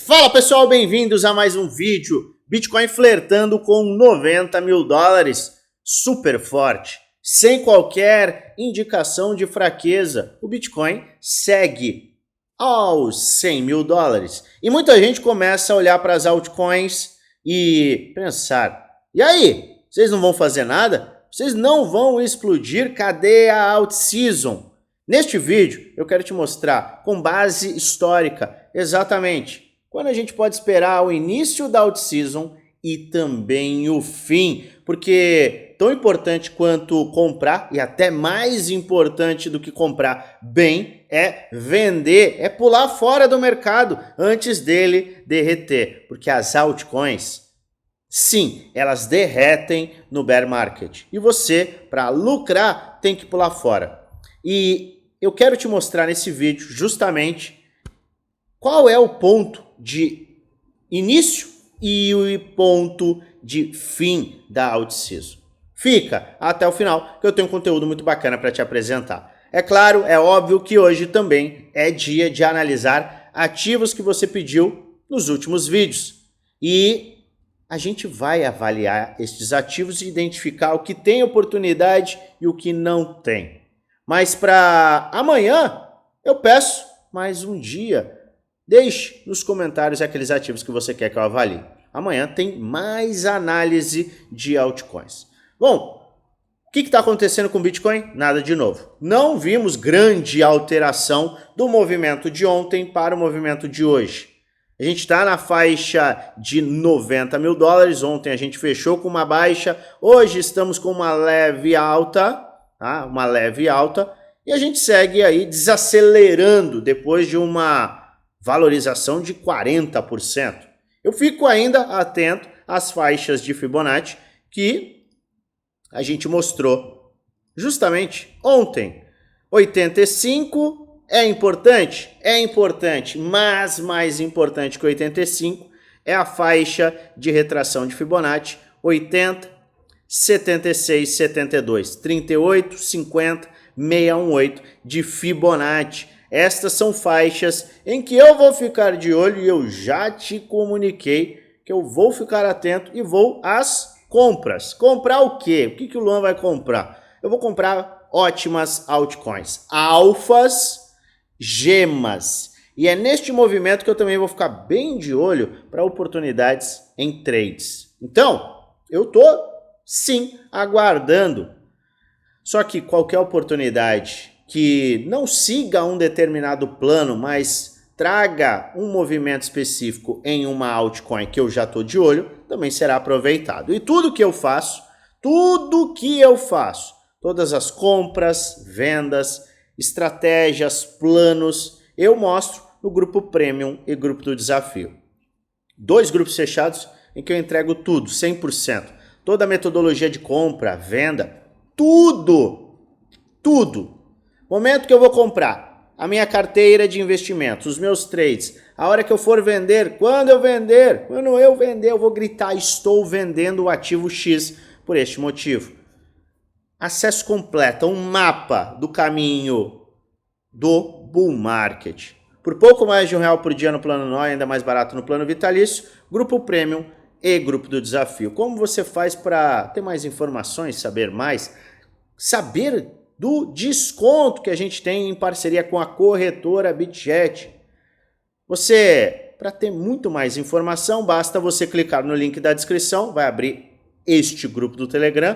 Fala pessoal, bem-vindos a mais um vídeo. Bitcoin flertando com 90 mil dólares, super forte, sem qualquer indicação de fraqueza. O Bitcoin segue aos 100 mil dólares. E muita gente começa a olhar para as altcoins e pensar, e aí, vocês não vão fazer nada? Vocês não vão explodir? Cadê a alt season? Neste vídeo eu quero te mostrar com base histórica exatamente quando a gente pode esperar o início da alt season e também o fim, porque tão importante quanto comprar e até mais importante do que comprar bem é vender, é pular fora do mercado antes dele derreter, porque as altcoins, sim, elas derretem no bear market e você, para lucrar, tem que pular fora. E eu quero te mostrar nesse vídeo justamente qual é o ponto de início e o ponto de fim da alt season. Fica até o final que eu tenho um conteúdo muito bacana para te apresentar. É claro, é óbvio que hoje também é dia de analisar ativos que você pediu nos últimos vídeos. E a gente vai avaliar estes ativos e identificar o que tem oportunidade e o que não tem. Mas para amanhã eu peço mais um dia. Deixe nos comentários aqueles ativos que você quer que eu avalie. Amanhã tem mais análise de altcoins. Bom, o que está acontecendo com o Bitcoin? Nada de novo. Não vimos grande alteração do movimento de ontem para o movimento de hoje. A gente está na faixa de 90 mil dólares. Ontem a gente fechou com uma baixa. Hoje estamos com uma leve alta, tá? Uma leve alta. E a gente segue aí desacelerando depois de uma valorização de 40%. Eu fico ainda atento às faixas de Fibonacci que a gente mostrou justamente ontem. 85 é importante, mas mais importante que 85 é a faixa de retração de Fibonacci 80, 76, 72, 38, 50, 618 de Fibonacci. Estas são faixas em que eu vou ficar de olho e eu já te comuniquei que eu vou ficar atento e vou às compras. Comprar o quê? O que o Luan vai comprar? Eu vou comprar ótimas altcoins, alfas, gemas. E é neste movimento que eu também vou ficar bem de olho para oportunidades em trades. Então, eu estou sim aguardando. Só que qualquer oportunidade que não siga um determinado plano, mas traga um movimento específico em uma altcoin que eu já estou de olho, também será aproveitado. E tudo que eu faço, todas as compras, vendas, estratégias, planos, eu mostro no grupo Premium e grupo do Desafio. 2 grupos fechados em que eu entrego tudo, 100%. Toda a metodologia de compra, venda, tudo. Momento que eu vou comprar a minha carteira de investimentos, os meus trades, a hora que eu for vender, quando eu vender, eu vou gritar, estou vendendo o ativo X por este motivo. Acesso completo, um mapa do caminho do bull market. Por pouco mais de R$1 por dia no plano NOI, ainda mais barato no plano vitalício, grupo Premium e grupo do Desafio. Como você faz para ter mais informações, saber mais, saber do desconto que a gente tem em parceria com a corretora BitGet. Você, para ter muito mais informação, basta você clicar no link da descrição, vai abrir este grupo do Telegram.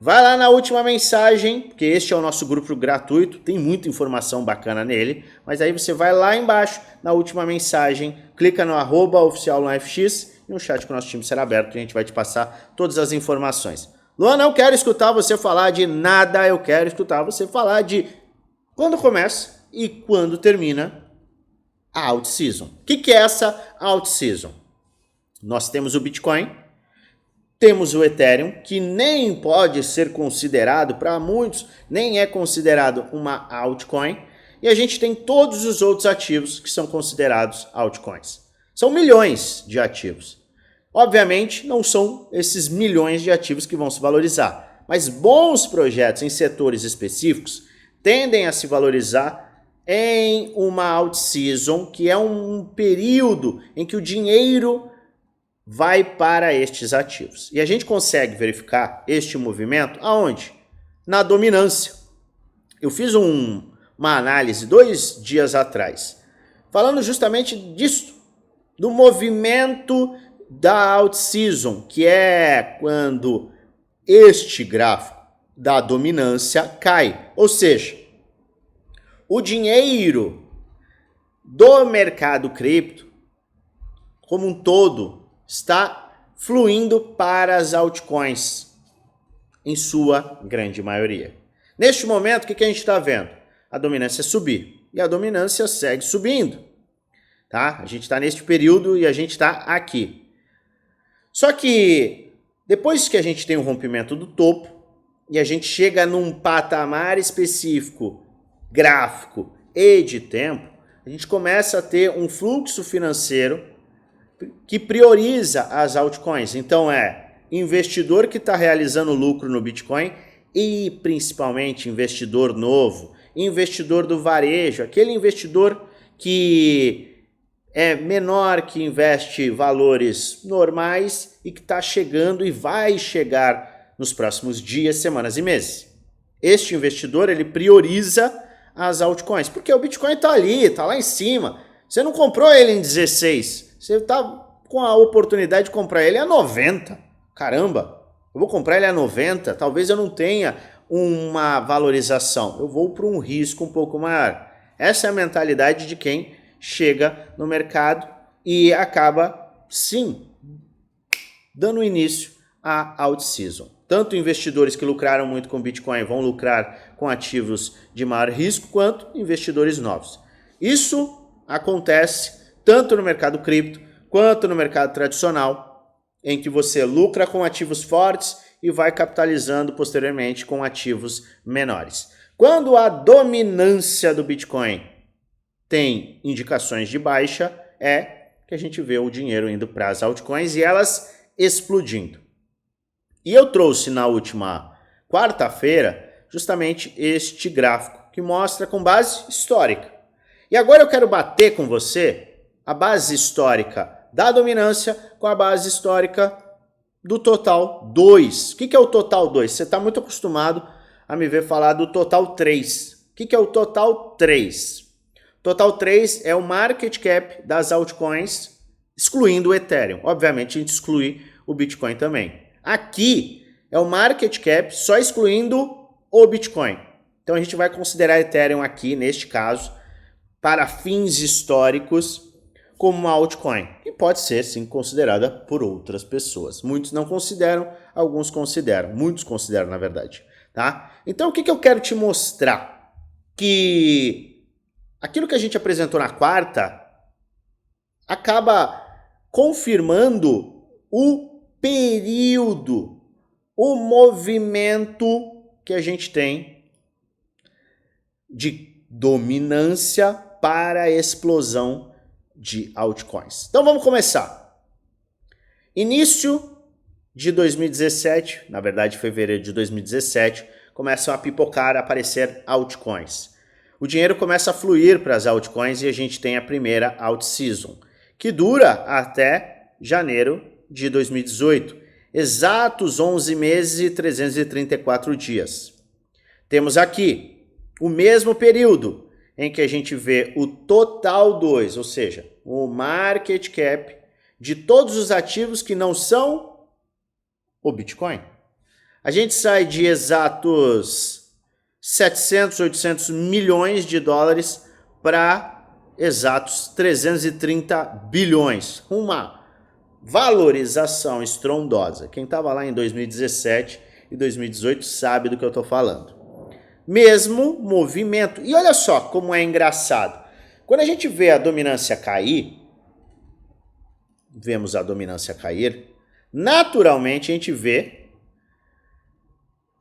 Vai lá na última mensagem, porque este é o nosso grupo gratuito, tem muita informação bacana nele, mas aí você vai lá embaixo, na última mensagem, clica no @oficialluanfx e um chat com o nosso time será aberto e a gente vai te passar todas as informações. Luan, não quero escutar você falar de nada, eu quero escutar você falar de quando começa e quando termina a alt season. O que é essa alt season? Nós temos o Bitcoin, temos o Ethereum, que nem pode ser considerado, para muitos, nem é considerado uma altcoin, e a gente tem todos os outros ativos que são considerados altcoins. São milhões de ativos. Obviamente, não são esses milhões de ativos que vão se valorizar, mas bons projetos em setores específicos tendem a se valorizar em uma alt season, que é um período em que o dinheiro vai para estes ativos. E a gente consegue verificar este movimento aonde? Na dominância. Eu fiz uma análise 2 dias atrás, falando justamente disso, do movimento da alt season, que é quando este gráfico da dominância cai. Ou seja, o dinheiro do mercado cripto, como um todo, está fluindo para as altcoins, em sua grande maioria. Neste momento, o que a gente está vendo? A dominância subir. E a dominância segue subindo. Tá? A gente está neste período e a gente está aqui. Só que depois que a gente tem o rompimento do topo e a gente chega num patamar específico, gráfico e de tempo, a gente começa a ter um fluxo financeiro que prioriza as altcoins. Então investidor que está realizando lucro no Bitcoin e principalmente investidor novo, investidor do varejo, aquele investidor que é menor, que investe valores normais e que está chegando e vai chegar nos próximos dias, semanas e meses. Este investidor, ele prioriza as altcoins, porque o Bitcoin está ali, está lá em cima. Você não comprou ele em 16, você está com a oportunidade de comprar ele a 90. Caramba, eu vou comprar ele a 90, talvez eu não tenha uma valorização, eu vou para um risco um pouco maior. Essa é a mentalidade de quem chega no mercado e acaba, sim, dando início à alt season. Tanto investidores que lucraram muito com Bitcoin vão lucrar com ativos de maior risco, quanto investidores novos. Isso acontece tanto no mercado cripto, quanto no mercado tradicional, em que você lucra com ativos fortes e vai capitalizando posteriormente com ativos menores. Quando a dominância do Bitcoin tem indicações de baixa, é que a gente vê o dinheiro indo para as altcoins e elas explodindo. E eu trouxe na última quarta-feira justamente este gráfico que mostra com base histórica. E agora eu quero bater com você a base histórica da dominância com a base histórica do total 2. O que é o total 2? Você está muito acostumado a me ver falar do total 3. O que é o total 3? Total 3 é o market cap das altcoins, excluindo o Ethereum. Obviamente, a gente exclui o Bitcoin também. Aqui é o market cap só excluindo o Bitcoin. Então, a gente vai considerar Ethereum aqui, neste caso, para fins históricos, como uma altcoin, que pode ser, sim, considerada por outras pessoas. Muitos não consideram, alguns consideram. Muitos consideram, na verdade. Tá? Então, o que eu quero te mostrar? Que aquilo que a gente apresentou na quarta acaba confirmando o período, o movimento que a gente tem de dominância para a explosão de altcoins. Então vamos começar. Início de 2017, na verdade fevereiro de 2017, começam a pipocar, a aparecer altcoins. O dinheiro começa a fluir para as altcoins e a gente tem a primeira alt season, que dura até janeiro de 2018, exatos 11 meses e 334 dias. Temos aqui o mesmo período em que a gente vê o total 2, ou seja, o market cap de todos os ativos que não são o Bitcoin. A gente sai de exatos 700, 800 milhões de dólares para exatos 330 bilhões. Uma valorização estrondosa. Quem estava lá em 2017 e 2018 sabe do que eu estou falando. Mesmo movimento. E olha só como é engraçado. Quando a gente vê a dominância cair, vemos a dominância cair, naturalmente a gente vê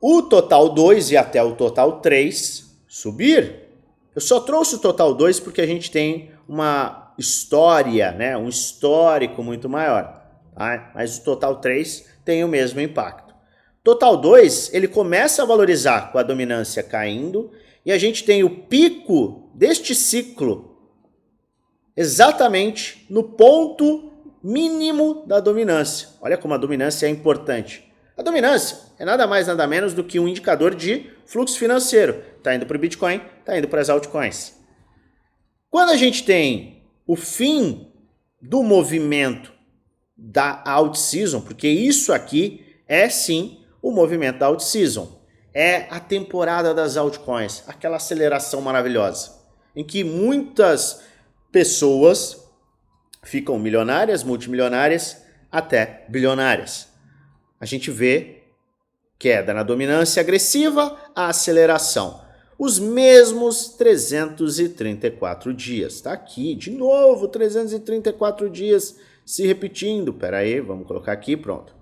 o total 2 e até o total 3 subir. Eu só trouxe o total 2 porque a gente tem uma história, né? Um histórico muito maior. Tá? Mas o total 3 tem o mesmo impacto. Total 2, ele começa a valorizar com a dominância caindo E a gente tem o pico deste ciclo exatamente no ponto mínimo da dominância. Olha como a dominância é importante. A dominância é nada mais, nada menos do que um indicador de fluxo financeiro. Está indo para o Bitcoin, está indo para as altcoins. Quando a gente tem o fim do movimento da alt-season, porque isso aqui é sim o movimento da alt-season, é a temporada das altcoins, aquela aceleração maravilhosa, em que muitas pessoas ficam milionárias, multimilionárias, até bilionárias. A gente vê queda na dominância agressiva, a aceleração. Os mesmos 334 dias. Está aqui, de novo, 334 dias se repetindo. Pera aí, vamos colocar aqui, pronto.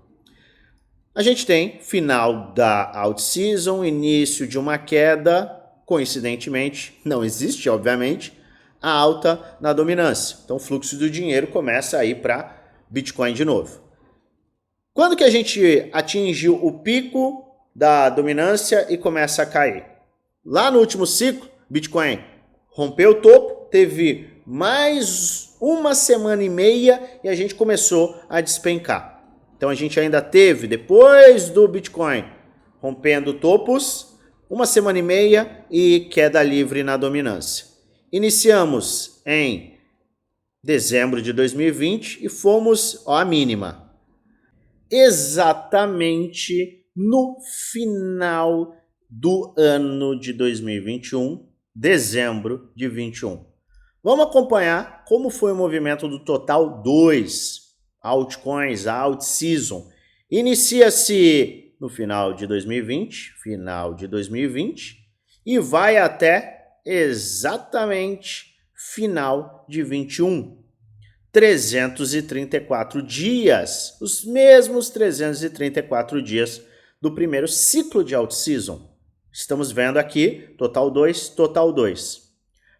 A gente tem final da alt-season, início de uma queda, coincidentemente, não existe, obviamente, a alta na dominância. Então o fluxo do dinheiro começa a ir para Bitcoin de novo. Quando que a gente atingiu o pico da dominância e começa a cair? Lá no último ciclo, Bitcoin rompeu o topo, teve mais uma semana e meia e a gente começou a despencar. Então a gente ainda teve, depois do Bitcoin rompendo topos, uma semana e meia e queda livre na dominância. Iniciamos em dezembro de 2020 e fomos à mínima. Exatamente no final do ano de 2021, dezembro de 21. Vamos acompanhar como foi o movimento do Total 2, altcoins, alt-season. Inicia-se no final de 2020, e vai até exatamente final de 21. 334 dias, os mesmos 334 dias do primeiro ciclo de alt-season. Estamos vendo aqui, total 2, total 2.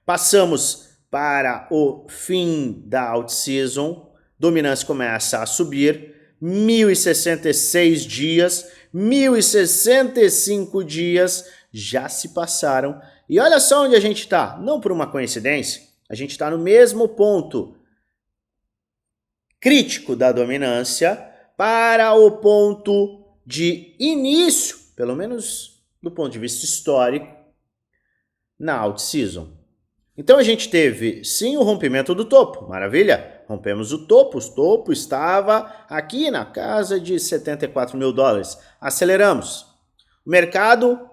Passamos para o fim da alt-season, dominância começa a subir, 1.066 dias, 1.065 dias já se passaram. E olha só onde a gente está, não por uma coincidência, a gente está no mesmo ponto crítico da dominância para o ponto de início, pelo menos do ponto de vista histórico, na alt-season. Então a gente teve sim o rompimento do topo, maravilha, rompemos o topo estava aqui na casa de 74 mil dólares, aceleramos. O mercado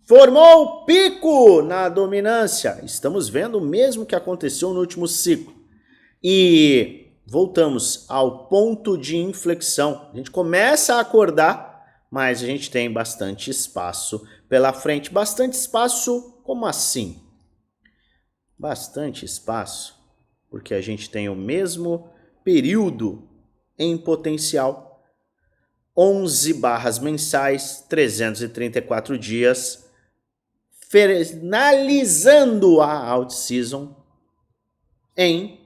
formou o pico na dominância, estamos vendo o mesmo que aconteceu no último ciclo. E voltamos ao ponto de inflexão. A gente começa a acordar, mas a gente tem bastante espaço pela frente. Bastante espaço, como assim? Bastante espaço, porque a gente tem o mesmo período em potencial. 11 barras mensais, 334 dias, finalizando a alt-season em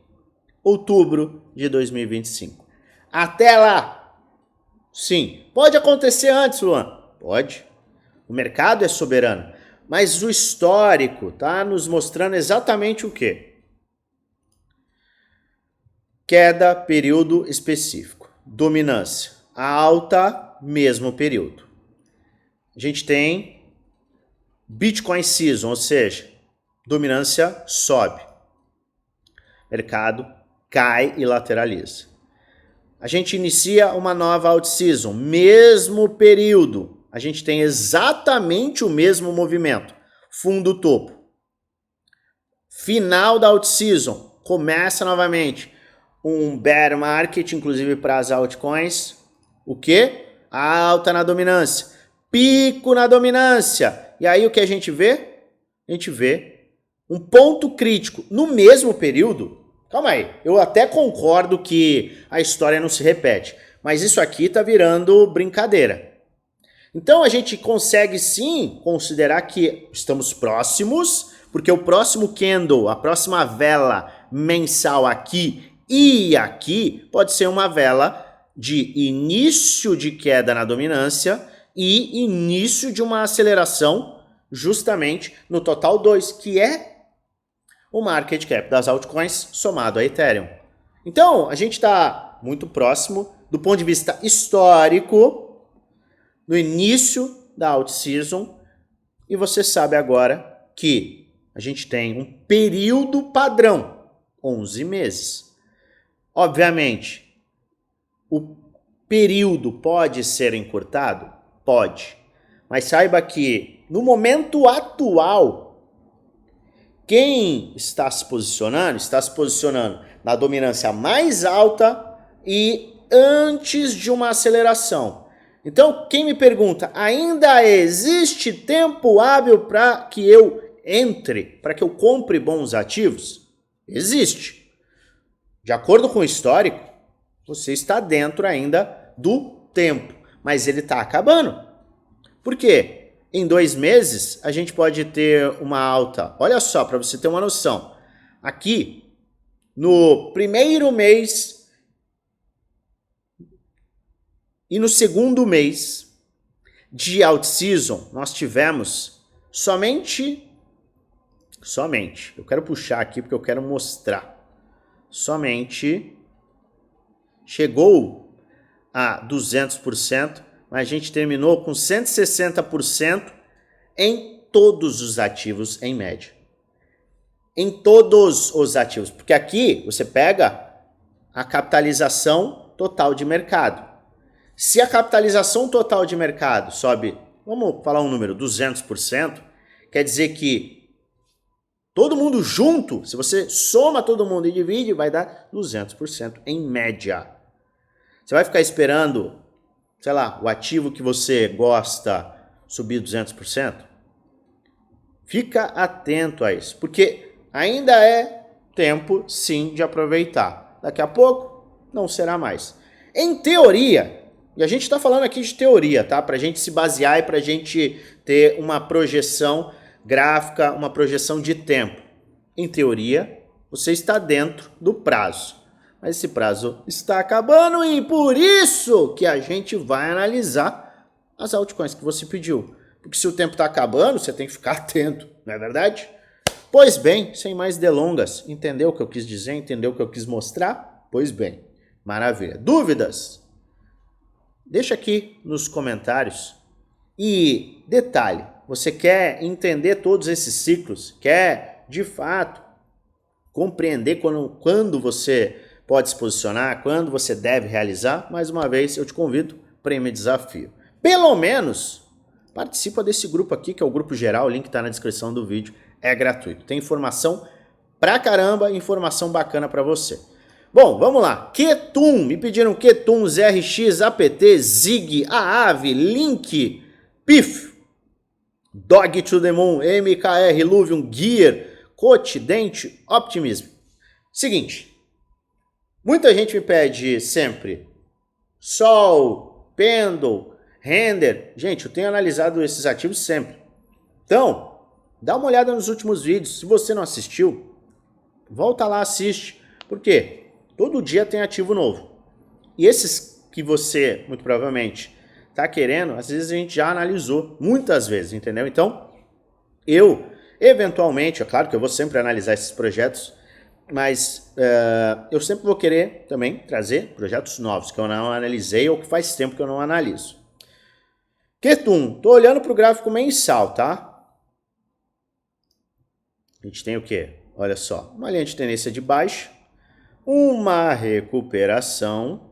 outubro de 2025. Até lá! Sim, pode acontecer antes, Luan? Pode. O mercado é soberano. Mas o histórico está nos mostrando exatamente o quê? Queda, período específico. Dominância. A alta, mesmo período. A gente tem Bitcoin Season, ou seja, dominância sobe. Mercado cai e lateraliza. A gente inicia uma nova alt-season, mesmo período. A gente tem exatamente o mesmo movimento. Fundo topo. Final da alt-season, começa novamente um bear market, inclusive para as altcoins. O quê? Alta na dominância. Pico na dominância. E aí o que a gente vê? A gente vê um ponto crítico no mesmo período. Calma aí, eu até concordo que a história não se repete, mas isso aqui tá virando brincadeira. Então a gente consegue sim considerar que estamos próximos, porque o próximo candle, a próxima vela mensal aqui e aqui, pode ser uma vela de início de queda na dominância e início de uma aceleração justamente no total 2, que é o market cap das altcoins somado a Ethereum. Então, a gente está muito próximo do ponto de vista histórico, no início da alt season, e você sabe agora que a gente tem um período padrão, 11 meses. Obviamente, o período pode ser encurtado? Pode. Mas saiba que, no momento atual, quem está se posicionando na dominância mais alta e antes de uma aceleração. Então, quem me pergunta, ainda existe tempo hábil para que eu entre, para que eu compre bons ativos? Existe. De acordo com o histórico, você está dentro ainda do tempo, mas ele está acabando. Por quê? Em 2 meses, a gente pode ter uma alta. Olha só, para você ter uma noção. Aqui, no primeiro mês e no segundo mês de alt season, nós tivemos somente, eu quero puxar aqui porque eu quero mostrar, somente chegou a 200%, mas a gente terminou com 160% em todos os ativos em média. Em todos os ativos, porque aqui você pega a capitalização total de mercado. Se a capitalização total de mercado sobe, vamos falar um número, 200%, quer dizer que todo mundo junto, se você soma todo mundo e divide, vai dar 200% em média. Você vai ficar esperando, sei lá, o ativo que você gosta subir 200%? Fica atento a isso, porque ainda é tempo, sim, de aproveitar. Daqui a pouco, não será mais. Em teoria, e a gente está falando aqui de teoria, tá? Para a gente se basear e para a gente ter uma projeção gráfica, uma projeção de tempo. Em teoria, você está dentro do prazo. Mas esse prazo está acabando e por isso que a gente vai analisar as altcoins que você pediu. Porque se o tempo está acabando, você tem que ficar atento, não é verdade? Pois bem, sem mais delongas, entendeu o que eu quis dizer? Entendeu o que eu quis mostrar? Pois bem, maravilha. Dúvidas? Deixa aqui nos comentários. E detalhe, você quer entender todos esses ciclos? Quer, de fato, compreender quando você pode se posicionar, quando você deve realizar? Mais uma vez, eu te convido para esse desafio. Pelo menos, participa desse grupo aqui, que é o grupo geral, o link está na descrição do vídeo, é gratuito. Tem informação pra caramba, informação bacana para você. Bom, vamos lá. Ketum, me pediram Ketum, ZRX, APT, Zig, Aave, Link, PIF, Dog to the Moon, MKR, Luvium, Gear, Coach, Dente, Optimism. Seguinte, muita gente me pede sempre Sol, Pendle, Render. Gente, eu tenho analisado esses ativos sempre. Então, dá uma olhada nos últimos vídeos. Se você não assistiu, volta lá, assiste. Por quê? Todo dia tem ativo novo. E esses que você, muito provavelmente, está querendo, às vezes a gente já analisou, muitas vezes, entendeu? Então, eu, eventualmente, é claro que eu vou sempre analisar esses projetos, mas eu sempre vou querer também trazer projetos novos, que eu não analisei ou que faz tempo que eu não analiso. Ketum, tô olhando para o gráfico mensal, tá? A gente tem o quê? Olha só, uma linha de tendência de baixa, uma recuperação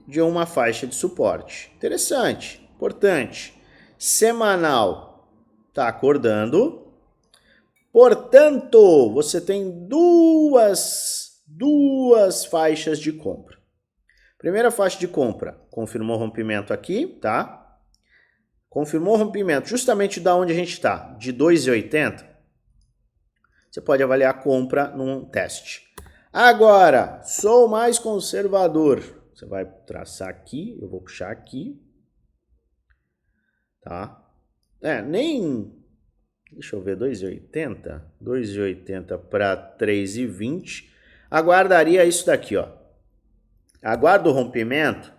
de uma faixa de suporte. Interessante, importante. Semanal tá acordando. Portanto, você tem duas faixas de compra. Primeira faixa de compra, confirmou rompimento aqui, tá? Confirmou rompimento justamente da onde a gente está, de 2,80. Você pode avaliar a compra num teste. Agora, sou mais conservador. Você vai traçar aqui, eu vou puxar aqui. Tá? Deixa eu ver, 2,80. 2,80 para 3,20. Aguardaria isso daqui, ó. Aguardo o rompimento,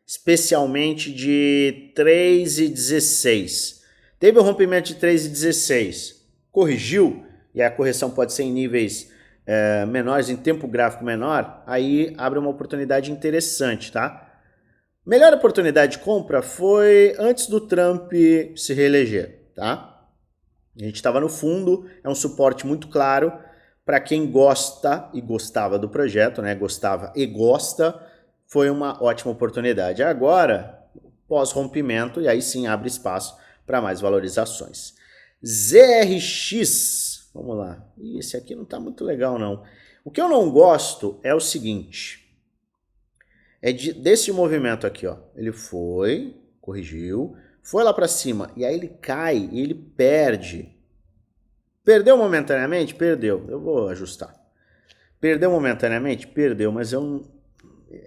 especialmente de 3,16. Teve o rompimento de 3,16, corrigiu, e a correção pode ser em níveis menores, em tempo gráfico menor, aí abre uma oportunidade interessante, tá? Melhor oportunidade de compra foi antes do Trump se reeleger, tá? A gente estava no fundo, é um suporte muito claro para quem gosta e gostava do projeto, né? Gostava e gosta, foi uma ótima oportunidade. Agora, pós-rompimento, e aí sim abre espaço para mais valorizações. ZRX, vamos lá. Esse aqui não está muito legal, não. O que eu não gosto é o seguinte, desse movimento aqui, ó. Ele foi, corrigiu, foi lá para cima, e aí ele cai e ele perde. Perdeu momentaneamente? Perdeu. Eu vou ajustar. Perdeu momentaneamente? Perdeu, mas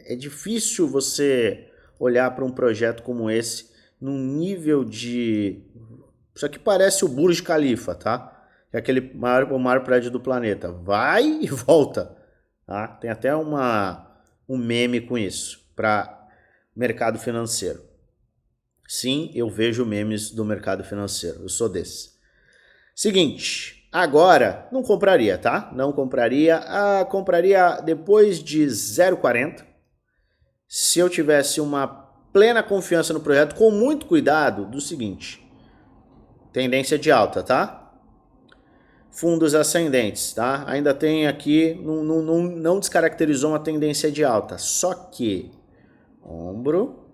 é difícil você olhar para um projeto como esse num nível de... Isso aqui parece o Burj Khalifa, tá? É o maior prédio do planeta. Vai e volta. Tá? Tem até um meme com isso para mercado financeiro. Sim, eu vejo memes do mercado financeiro. Eu sou desse. Seguinte, agora não compraria, tá? Não compraria. Compraria depois de 0,40. Se eu tivesse uma plena confiança no projeto, com muito cuidado do seguinte. Tendência de alta, tá? Fundos ascendentes, tá? Ainda tem aqui, não descaracterizou uma tendência de alta. Só que ombro,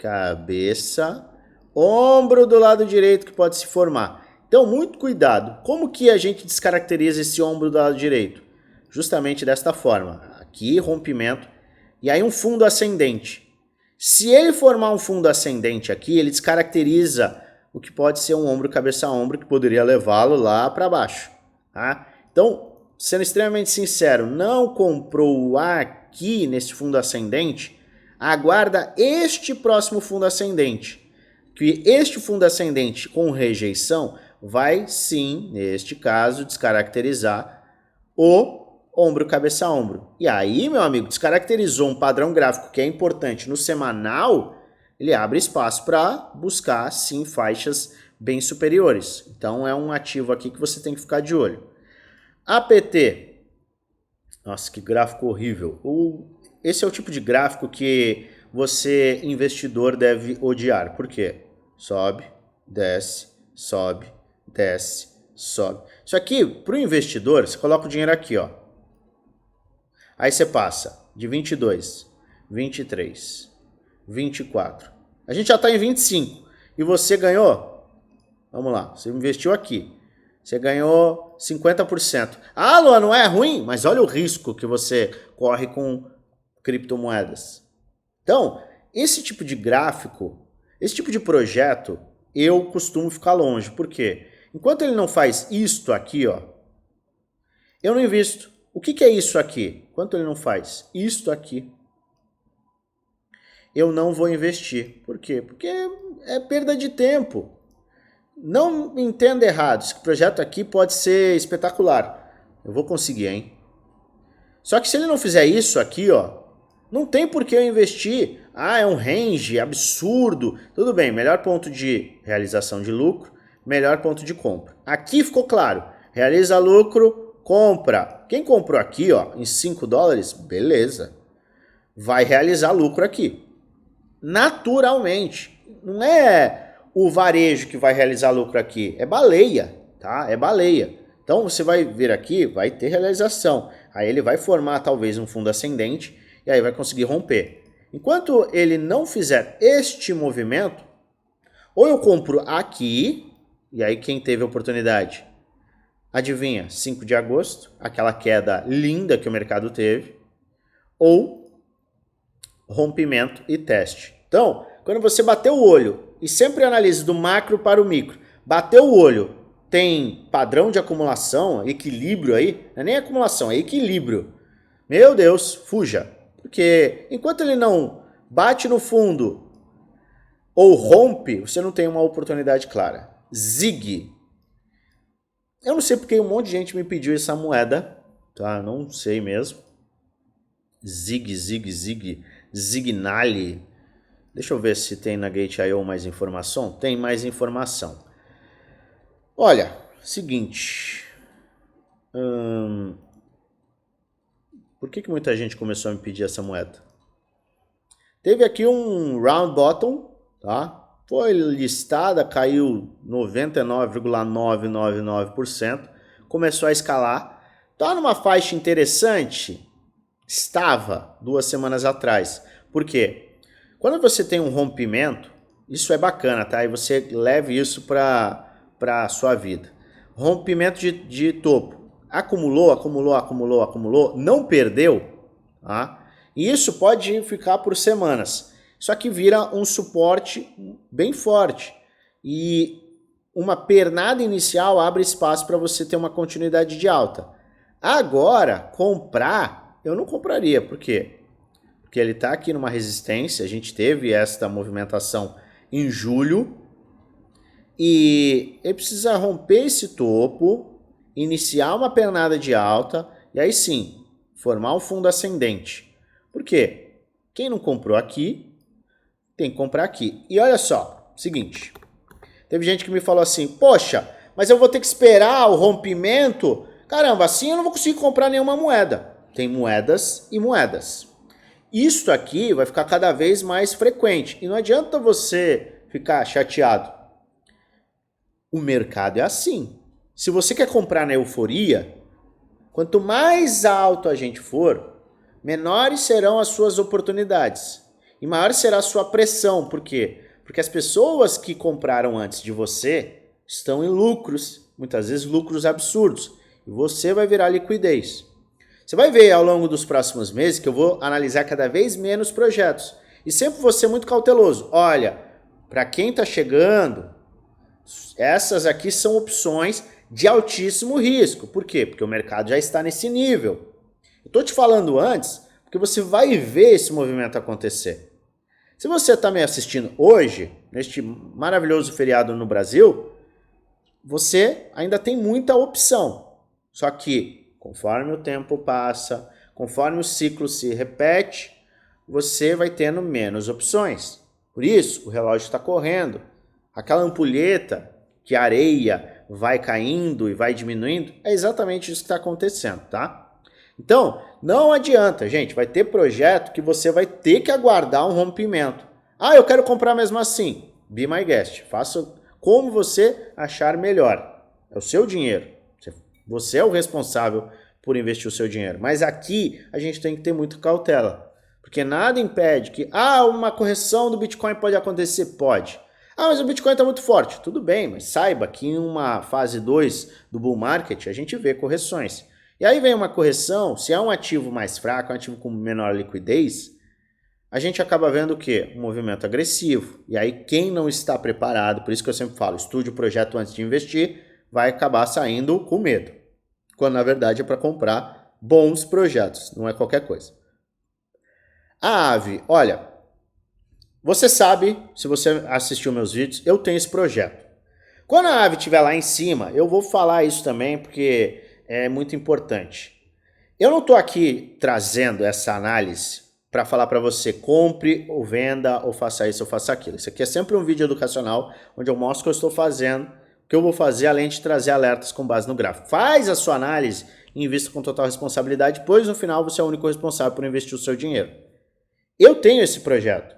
cabeça, ombro do lado direito que pode se formar. Então, muito cuidado. Como que a gente descaracteriza esse ombro do lado direito? Justamente desta forma. Aqui, rompimento. E aí um fundo ascendente. Se ele formar um fundo ascendente aqui, ele descaracteriza o que pode ser um ombro, cabeça, ombro, que poderia levá-lo lá para baixo. Tá? Então, sendo extremamente sincero, não comprou aqui nesse fundo ascendente, aguarda este próximo fundo ascendente. Que este fundo ascendente com rejeição vai sim, neste caso, descaracterizar o ombro, cabeça, ombro. E aí, meu amigo, descaracterizou um padrão gráfico que é importante no semanal, ele abre espaço para buscar, sim, faixas bem superiores. Então, é um ativo aqui que você tem que ficar de olho. APT. Nossa, que gráfico horrível. Esse é o tipo de gráfico que você, investidor, deve odiar. Por quê? Sobe, desce, sobe, desce, sobe. Isso aqui, para o investidor, você coloca o dinheiro aqui, ó. Aí você passa de 22, 23, 24. A gente já está em 25. E você ganhou? Vamos lá, você investiu aqui. Você ganhou 50%. Ah, Luan, não é ruim? Mas olha o risco que você corre com criptomoedas. Então, esse tipo de gráfico, esse tipo de projeto, eu costumo ficar longe. Por quê? Enquanto ele não faz isto aqui, ó, eu não invisto. O que é isso aqui? Enquanto ele não faz isto aqui, eu não vou investir. Por quê? Porque é perda de tempo. Não me entenda errado, esse projeto aqui pode ser espetacular. Eu vou conseguir, hein? Só que se ele não fizer isso aqui, ó, não tem por que eu investir. Ah, é um range absurdo. Tudo bem, melhor ponto de realização de lucro, melhor ponto de compra. Aqui ficou claro, realiza lucro, compra. Quem comprou aqui, ó, em 5 dólares, beleza. Vai realizar lucro aqui. Naturalmente. Não é o varejo que vai realizar lucro aqui, é baleia, tá? É baleia. Então você vai vir aqui, vai ter realização. Aí ele vai formar talvez um fundo ascendente e aí vai conseguir romper. Enquanto ele não fizer este movimento, ou eu compro aqui, e aí quem teve a oportunidade? Adivinha, 5 de agosto, aquela queda linda que o mercado teve, ou rompimento e teste. Então, quando você bater o olho, e sempre analise do macro para o micro, bateu o olho, tem padrão de acumulação, equilíbrio aí, não é nem acumulação, é equilíbrio. Meu Deus, fuja. Porque enquanto ele não bate no fundo ou rompe, você não tem uma oportunidade clara. ZIG. Eu não sei porque um monte de gente me pediu essa moeda, tá? Não sei mesmo. ZIG, Zignali. Deixa eu ver se tem na Gate.io mais informação. Tem mais informação. Olha, seguinte. Por que muita gente começou a me pedir essa moeda? Teve aqui um round bottom, tá? Foi listada, caiu 99,999%, começou a escalar. Tá numa faixa interessante? Estava 2 semanas atrás. Por quê? Quando você tem um rompimento, isso é bacana, tá? E você leve isso para a sua vida. Rompimento de topo. Acumulou, não perdeu, tá? E isso pode ficar por semanas. Só que vira um suporte bem forte. E uma pernada inicial abre espaço para você ter uma continuidade de alta. Agora, comprar, eu não compraria. Por quê? Porque ele está aqui numa resistência. A gente teve esta movimentação em julho. E ele precisa romper esse topo, iniciar uma pernada de alta e aí sim, formar um fundo ascendente. Por quê? Quem não comprou aqui, tem que comprar aqui. E olha só, seguinte, teve gente que me falou assim, poxa, mas eu vou ter que esperar o rompimento? Caramba, assim eu não vou conseguir comprar nenhuma moeda. Tem moedas e moedas. Isto aqui vai ficar cada vez mais frequente. E não adianta você ficar chateado. O mercado é assim. Se você quer comprar na euforia, quanto mais alto a gente for, menores serão as suas oportunidades. E maior será a sua pressão. Por quê? Porque as pessoas que compraram antes de você estão em lucros, muitas vezes lucros absurdos. E você vai virar liquidez. Você vai ver ao longo dos próximos meses que eu vou analisar cada vez menos projetos. E sempre vou ser muito cauteloso. Olha, para quem está chegando, essas aqui são opções de altíssimo risco. Por quê? Porque o mercado já está nesse nível. Eu estou te falando antes, porque você vai ver esse movimento acontecer. Se você está me assistindo hoje, neste maravilhoso feriado no Brasil, você ainda tem muita opção. Só que, conforme o tempo passa, conforme o ciclo se repete, você vai tendo menos opções. Por isso, o relógio está correndo. Aquela ampulheta que a areia vai caindo e vai diminuindo, é exatamente isso que está acontecendo, tá? Então, não adianta, gente, vai ter projeto que você vai ter que aguardar um rompimento. Ah, eu quero comprar mesmo assim. Be my guest. Faça como você achar melhor. É o seu dinheiro. Você é o responsável por investir o seu dinheiro. Mas aqui a gente tem que ter muita cautela. Porque nada impede que, uma correção do Bitcoin pode acontecer. Pode. Mas o Bitcoin está muito forte. Tudo bem, mas saiba que em uma fase 2 do bull market a gente vê correções. E aí vem uma correção, se é um ativo mais fraco, um ativo com menor liquidez, a gente acaba vendo o quê? Um movimento agressivo. E aí quem não está preparado, por isso que eu sempre falo, estude o projeto antes de investir, vai acabar saindo com medo. Quando na verdade é para comprar bons projetos, não é qualquer coisa. A Aave, olha, você sabe, se você assistiu meus vídeos, eu tenho esse projeto. Quando a Aave estiver lá em cima, eu vou falar isso também, porque é muito importante. Eu não estou aqui trazendo essa análise para falar para você compre ou venda ou faça isso ou faça aquilo. Isso aqui é sempre um vídeo educacional onde eu mostro o que eu estou fazendo, o que eu vou fazer além de trazer alertas com base no gráfico. Faz a sua análise e invista com total responsabilidade, pois no final você é o único responsável por investir o seu dinheiro. Eu tenho esse projeto.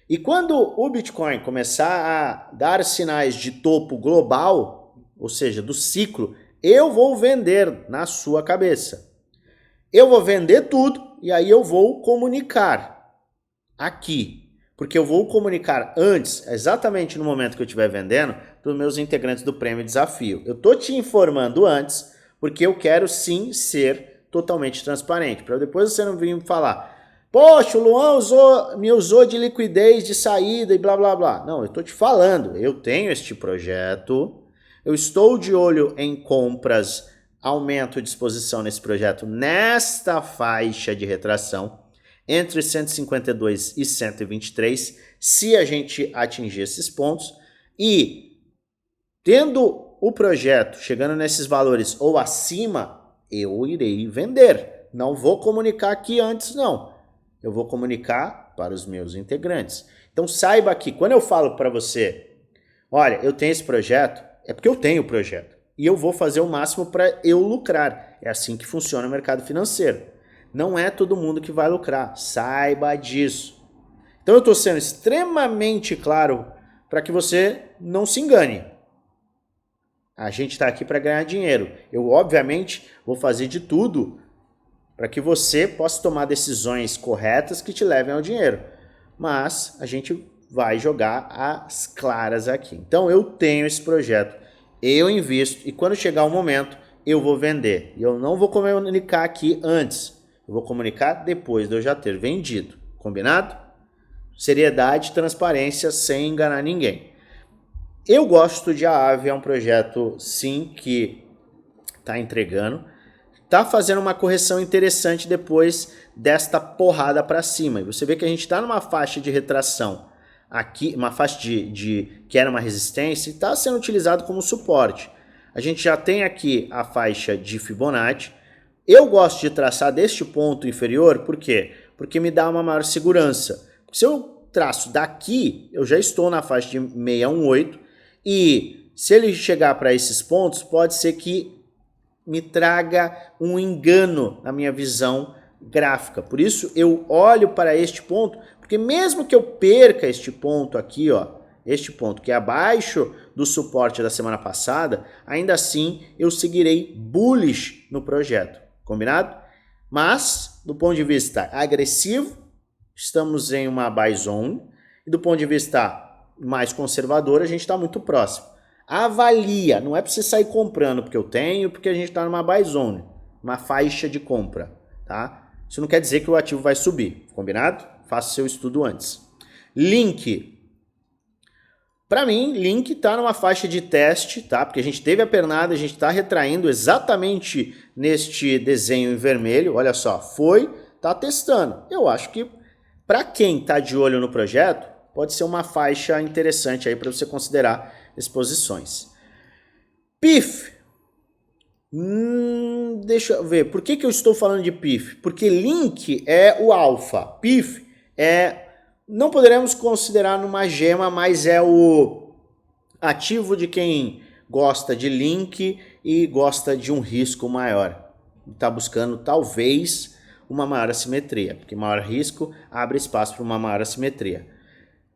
E quando o Bitcoin começar a dar sinais de topo global, ou seja, do ciclo, eu vou vender na sua cabeça. Eu vou vender tudo e aí eu vou comunicar aqui. Porque eu vou comunicar antes, exatamente no momento que eu estiver vendendo, para os meus integrantes do Prêmio Desafio. Eu estou te informando antes, porque eu quero sim ser totalmente transparente. Para depois você não vir me falar, poxa, o Luan me usou de liquidez, de saída e blá blá blá. Não, eu estou te falando, eu tenho este projeto, eu estou de olho em compras, aumento de exposição nesse projeto nesta faixa de retração, entre 152 e 123, se a gente atingir esses pontos. E tendo o projeto chegando nesses valores ou acima, eu irei vender. Não vou comunicar aqui antes, não. Eu vou comunicar para os meus integrantes. Então saiba que quando eu falo para você, olha, eu tenho esse projeto, é porque eu tenho o projeto. E eu vou fazer o máximo para eu lucrar. É assim que funciona o mercado financeiro. Não é todo mundo que vai lucrar. Saiba disso. Então eu estou sendo extremamente claro para que você não se engane. A gente está aqui para ganhar dinheiro. Eu, obviamente, vou fazer de tudo para que você possa tomar decisões corretas que te levem ao dinheiro. Mas a gente vai jogar as claras aqui. Então eu tenho esse projeto, eu invisto e quando chegar o momento eu vou vender. E eu não vou comunicar aqui antes, eu vou comunicar depois de eu já ter vendido. Combinado? Seriedade, transparência, sem enganar ninguém. Eu gosto de A Ave, é um projeto sim que está entregando. Tá fazendo uma correção interessante depois desta porrada para cima. E você vê que a gente está numa faixa de retração aqui, uma faixa que era uma resistência e está sendo utilizado como suporte. A gente já tem aqui a faixa de Fibonacci. Eu gosto de traçar deste ponto inferior, por quê? Porque me dá uma maior segurança. Se eu traço daqui, eu já estou na faixa de 618 e se ele chegar para esses pontos, pode ser que me traga um engano na minha visão gráfica. Por isso eu olho para este ponto, porque mesmo que eu perca este ponto aqui, ó, este ponto que é abaixo do suporte da semana passada, ainda assim eu seguirei bullish no projeto, combinado? Mas, do ponto de vista agressivo, estamos em uma buy zone, e do ponto de vista mais conservador, a gente está muito próximo. Avalia, não é para você sair comprando porque eu tenho, porque a gente está numa buy zone, uma faixa de compra, tá? Isso não quer dizer que o ativo vai subir, combinado? Faça seu estudo antes. Link. Para mim, Link está numa faixa de teste, tá? Porque a gente teve a pernada, a gente está retraindo exatamente neste desenho em vermelho, olha só, tá testando. Eu acho que para quem está de olho no projeto, pode ser uma faixa interessante aí para você considerar exposições. PIF. Deixa eu ver. Por que eu estou falando de PIF? Porque Link é o alfa. PIF não poderemos considerar numa gema, mas é o ativo de quem gosta de Link e gosta de um risco maior. Está buscando talvez uma maior assimetria, porque maior risco abre espaço para uma maior assimetria.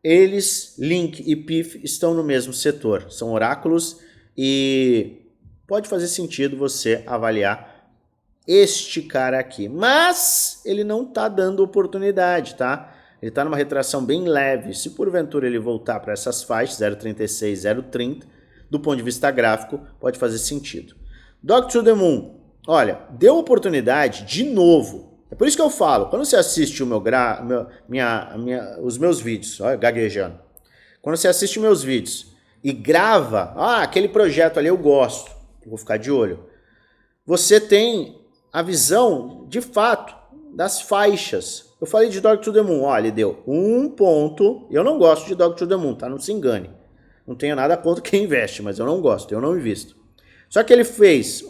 Eles, Link e PIF, estão no mesmo setor, são oráculos e pode fazer sentido você avaliar este cara aqui. Mas ele não está dando oportunidade, tá? Ele está numa retração bem leve. Se porventura ele voltar para essas faixas, 0,36, 0,30, do ponto de vista gráfico, pode fazer sentido. Dr. The Moon, olha, deu oportunidade de novo. É por isso que eu falo, quando você assiste os meus vídeos, olha, gaguejando. Quando você assiste meus vídeos e grava, aquele projeto ali eu gosto, vou ficar de olho. Você tem a visão, de fato, das faixas. Eu falei de Dr. The Moon, olha, ele deu um ponto. Eu não gosto de Dr. The Moon, tá? Não se engane. Não tenho nada contra quem investe, mas eu não gosto, eu não invisto. Só que ele fez,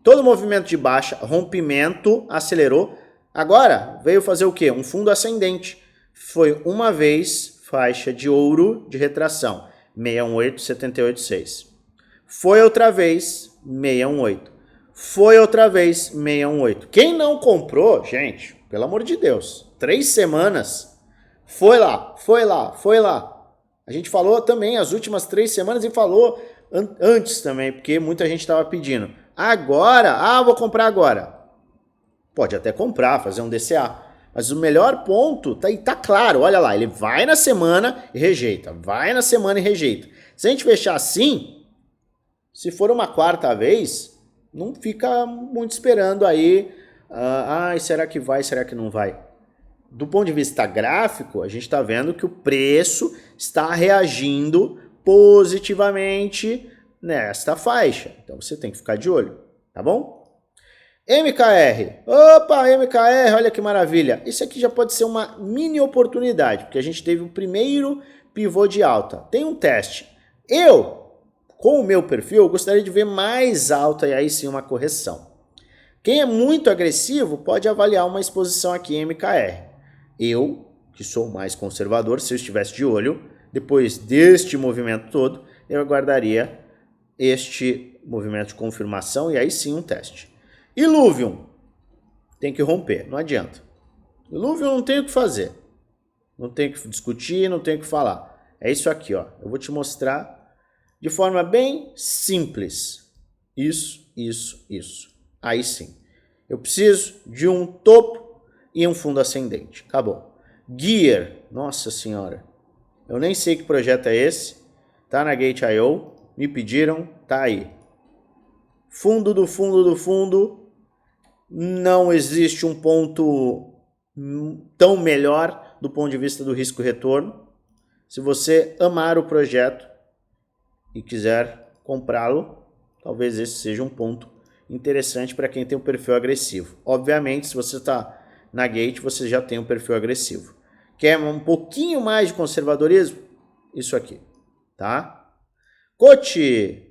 todo movimento de baixa, rompimento, acelerou. Agora veio fazer o quê? Um fundo ascendente. Foi uma vez faixa de ouro de retração, 618, 78,6. Foi outra vez 618. Foi outra vez 618. Quem não comprou, gente, pelo amor de Deus, 3 semanas, foi lá. A gente falou também as últimas 3 semanas e falou antes também, porque muita gente estava pedindo. Agora, vou comprar agora. Pode até comprar, fazer um DCA. Mas o melhor ponto, tá claro, olha lá, ele vai na semana e rejeita. Vai na semana e rejeita. Se a gente fechar assim, se for uma quarta vez, não fica muito esperando aí. Será que vai, será que não vai? Do ponto de vista gráfico, a gente está vendo que o preço está reagindo positivamente nesta faixa. Então você tem que ficar de olho, tá bom? MKR. Opa, MKR, olha que maravilha. Isso aqui já pode ser uma mini oportunidade, porque a gente teve o primeiro pivô de alta. Tem um teste. Com o meu perfil, eu gostaria de ver mais alta e aí sim uma correção. Quem é muito agressivo pode avaliar uma exposição aqui em MKR. Eu, que sou mais conservador, se eu estivesse de olho, depois deste movimento todo, eu aguardaria este movimento de confirmação e aí sim um teste. Illuvium tem que romper, não adianta. Illuvium não tem o que fazer. Não tem o que discutir, não tem o que falar. É isso aqui, ó. Eu vou te mostrar de forma bem simples. Isso, isso, isso. Aí sim. Eu preciso de um topo e um fundo ascendente. Acabou. Gear. Nossa senhora. Eu nem sei que projeto é esse. Tá na Gate.io. Me pediram. Tá aí. Fundo do fundo do fundo. Não existe um ponto tão melhor do ponto de vista do risco-retorno. Se você amar o projeto e quiser comprá-lo, talvez esse seja um ponto interessante para quem tem um perfil agressivo. Obviamente, se você está na Gate, você já tem um perfil agressivo. Quer um pouquinho mais de conservadorismo? Isso aqui, tá? Coach.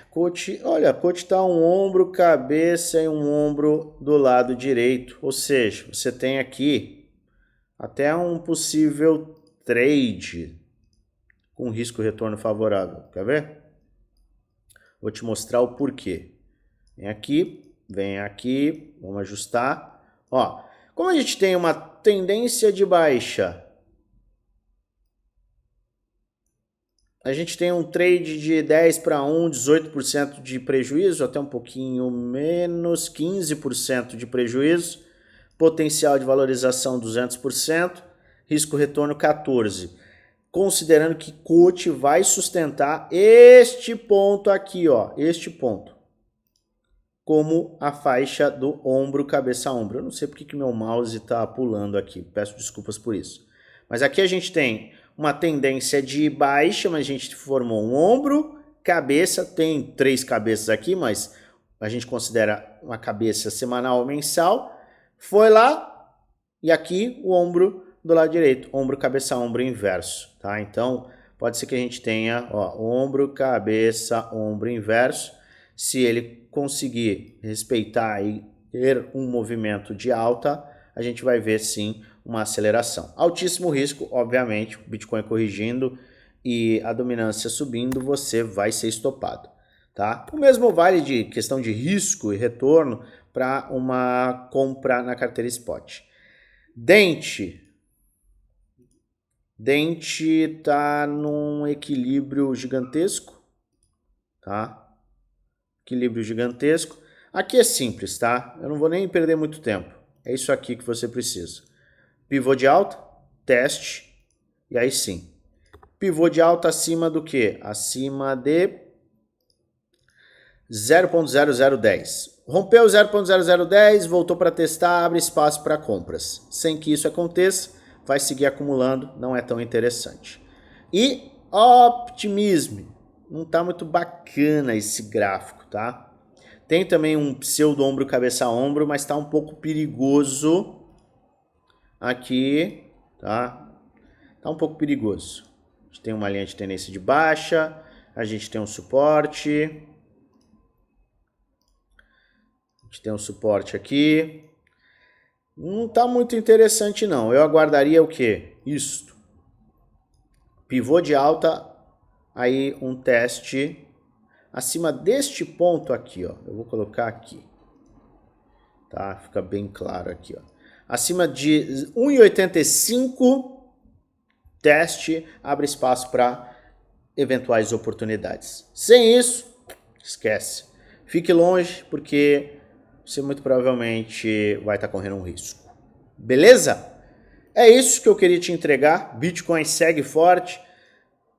Coach, olha, coach está um ombro, cabeça e um ombro do lado direito. Ou seja, você tem aqui até um possível trade com risco-retorno favorável. Quer ver? Vou te mostrar o porquê. Vem aqui, vamos ajustar. Ó, como a gente tem uma tendência de baixa, a gente tem um trade de 10 para 1, 18% de prejuízo, até um pouquinho menos, 15% de prejuízo, potencial de valorização 200%, risco-retorno 14%. Considerando que coach vai sustentar este ponto aqui, ó, este ponto, como a faixa do ombro, cabeça, ombro. Eu não sei porque que meu mouse está pulando aqui, peço desculpas por isso. Mas aqui a gente tem uma tendência de baixa, mas a gente formou um ombro, cabeça, tem 3 cabeças aqui, mas a gente considera uma cabeça semanal ou mensal. Foi lá e aqui o ombro do lado direito, ombro, cabeça, ombro inverso, tá? Então, pode ser que a gente tenha, ó, ombro, cabeça, ombro inverso. Se ele conseguir respeitar e ter um movimento de alta, a gente vai ver sim uma aceleração. Altíssimo risco, obviamente, o Bitcoin corrigindo e a dominância subindo, você vai ser estopado, tá? O mesmo vale de questão de risco e retorno para uma compra na carteira spot. Dente tá num equilíbrio gigantesco, tá? Equilíbrio gigantesco. Aqui é simples, tá? Eu não vou nem perder muito tempo. É isso aqui que você precisa. Pivô de alta, teste, e aí sim. Pivô de alta acima do que? Acima de 0.0010. Rompeu 0.0010, voltou para testar, abre espaço para compras. Sem que isso aconteça, vai seguir acumulando, não é tão interessante. E Optimism, não está muito bacana esse gráfico, tá? Tem também um pseudo ombro, cabeça, ombro, mas está um pouco perigoso aqui, tá? Tá um pouco perigoso. A gente tem uma linha de tendência de baixa, a gente tem um suporte. A gente tem um suporte aqui. Não tá muito interessante não. Eu aguardaria o quê? Isto. Pivô de alta, aí um teste acima deste ponto aqui, ó. Eu vou colocar aqui. Tá? Fica bem claro aqui, ó. Acima de 1,85, teste, abre espaço para eventuais oportunidades. Sem isso, esquece. Fique longe, porque você muito provavelmente vai estar correndo um risco. Beleza? É isso que eu queria te entregar. Bitcoin segue forte.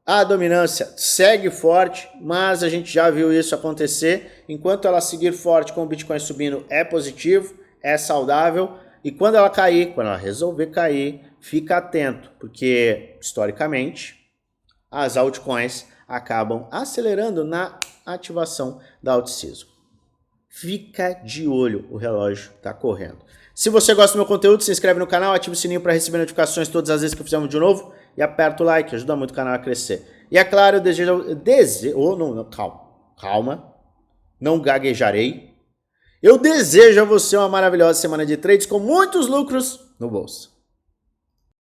A dominância segue forte, mas a gente já viu isso acontecer. Enquanto ela seguir forte com o Bitcoin subindo, é positivo, é saudável. E quando ela cair, quando ela resolver cair, fica atento, porque historicamente as altcoins acabam acelerando na ativação da alt-season. Fica de olho, o relógio está correndo. Se você gosta do meu conteúdo, se inscreve no canal, ativa o sininho para receber notificações todas as vezes que eu fizer um vídeo novo e aperta o like, ajuda muito o canal a crescer. E é claro, calma, não gaguejarei. Eu desejo a você uma maravilhosa semana de trades com muitos lucros no bolso.